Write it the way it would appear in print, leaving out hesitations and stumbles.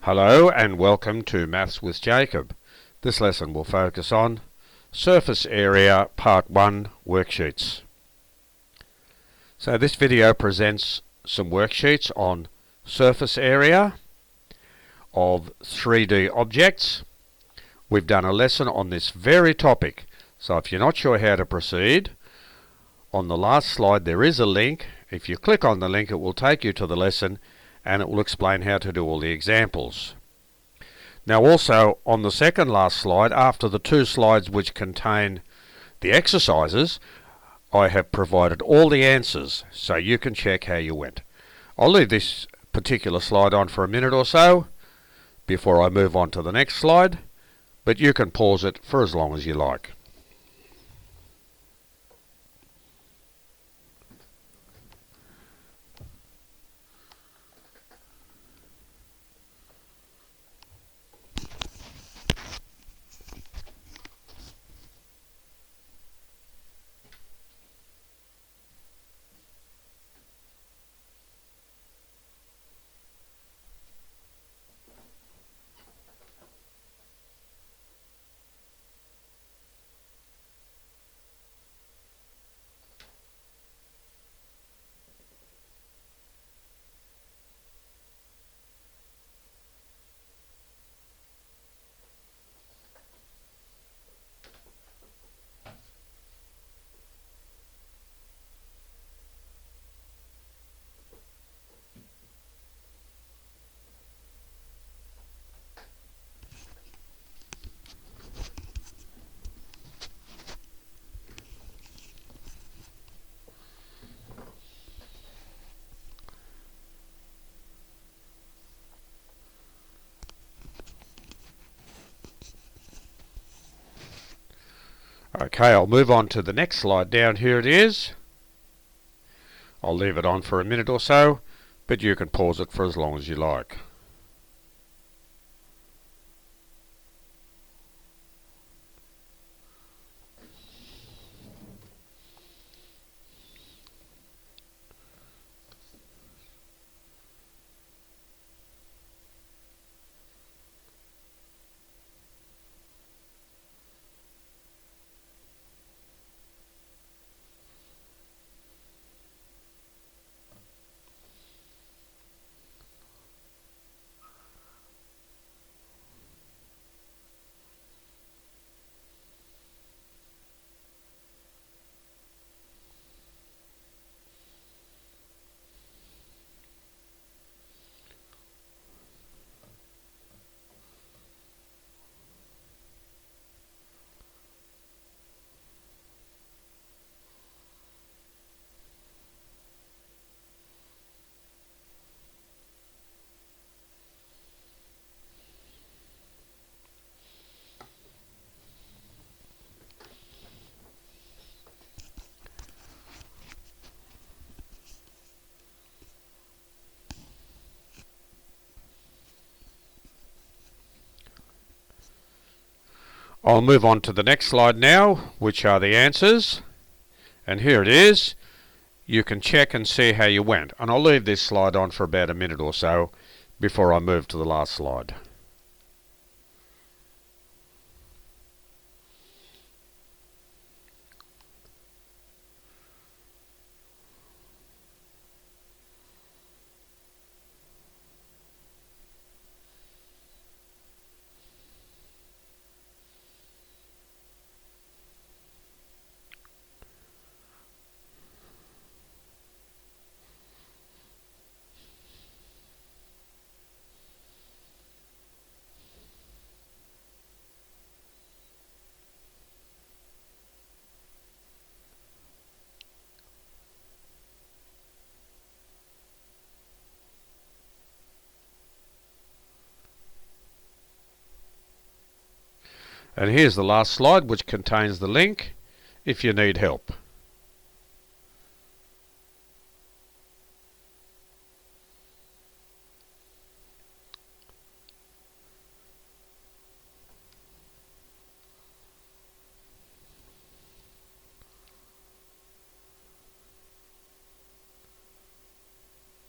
Hello and welcome to Maths with Jacob. This lesson will focus on Surface Area Part 1 Worksheets. So this video presents some worksheets on surface area of 3D objects. We've done a lesson on this very topic, so if you're not sure how to proceed, on the last slide there is a link. If you click on the link, it will take you to the lesson and it will explain how to do all the examples. Now also on the second last slide, after the two slides which contain the exercises, I have provided all the answers so you can check how you went. I'll leave this particular slide on for a minute or so before I move on to the next slide, but you can pause it for as long as you like. Okay, I'll move on to the next slide down. Here it is. I'll leave it on for a minute or so, but you can pause it for as long as you like. I'll move on to the next slide now, which are the answers. And here it is. You can check and see how you went. And I'll leave this slide on for about a minute or so before I move to the last slide. And here's the last slide, which contains the link if you need help.